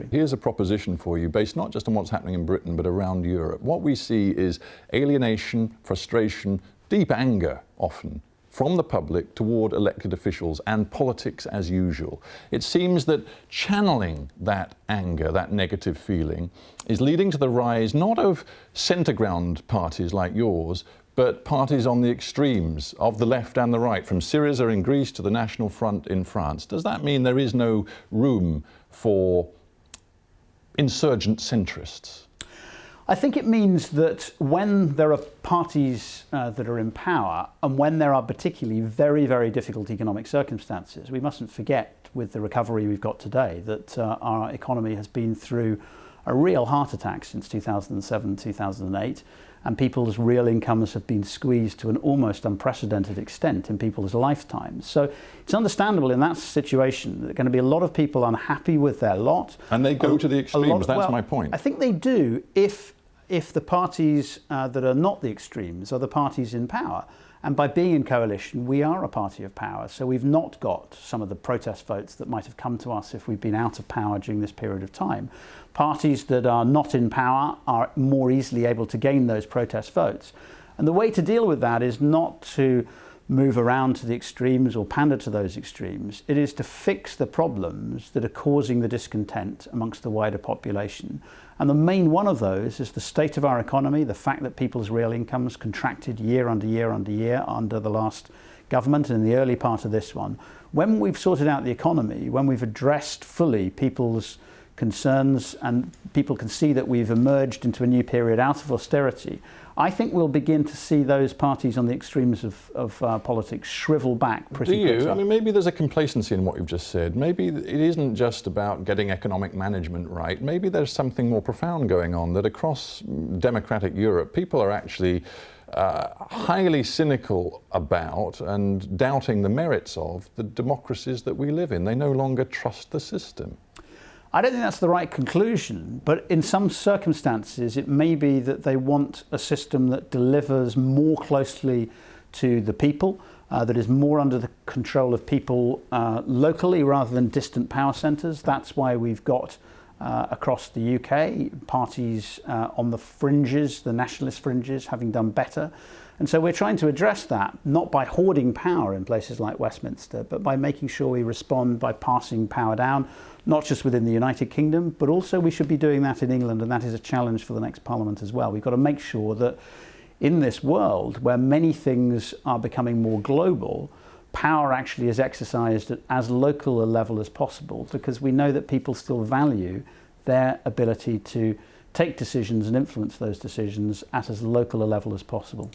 country. Here's a proposition for you based not just on what's happening in Britain but around Europe. What we see is alienation, frustration, deep anger often from the public toward elected officials and politics as usual. It seems that channeling that anger, that negative feeling, is leading to the rise not of centre ground parties like yours, but parties on the extremes of the left and the right, from Syriza in Greece to the National Front in France. Does that mean there is no room for insurgent centrists? I think it means that when there are parties that are in power, and when there are particularly very, very difficult economic circumstances, we mustn't forget with the recovery we've got today that our economy has been through a real heart attack since 2007, 2008, and people's real incomes have been squeezed to an almost unprecedented extent in people's lifetimes. So it's understandable in that situation that there are going to be a lot of people unhappy with their lot. And they go to the extremes, that's my point. I think they do if the parties that are not the extremes are the parties in power. And by being in coalition, we are a party of power. So we've not got some of the protest votes that might have come to us if we've been out of power during this period of time. Parties that are not in power are more easily able to gain those protest votes. And the way to deal with that is not to move around to the extremes or pander to those extremes. It is to fix the problems that are causing the discontent amongst the wider population. And the main one of those is the state of our economy, the fact that people's real incomes contracted year under year under year under the last government and in the early part of this one. When we've sorted out the economy, when we've addressed fully people's concerns and people can see that we've emerged into a new period out of austerity, I think we'll begin to see those parties on the extremes of politics shrivel back pretty quickly. Do you? I mean, maybe there's a complacency in what you've just said. Maybe it isn't just about getting economic management right. Maybe there's something more profound going on, that across democratic Europe, people are actually highly cynical about and doubting the merits of the democracies that we live in. They no longer trust the system. I don't think that's the right conclusion, but in some circumstances it may be that they want a system that delivers more closely to the people, that is more under the control of people locally rather than distant power centres. That's why we've got across the UK parties on the fringes, the nationalist fringes, having done better. And so we're trying to address that, not by hoarding power in places like Westminster, but by making sure we respond by passing power down, not just within the United Kingdom, but also we should be doing that in England, and that is a challenge for the next Parliament as well. We've got to make sure that in this world where many things are becoming more global, power actually is exercised at as local a level as possible, because we know that people still value their ability to take decisions and influence those decisions at as local a level as possible.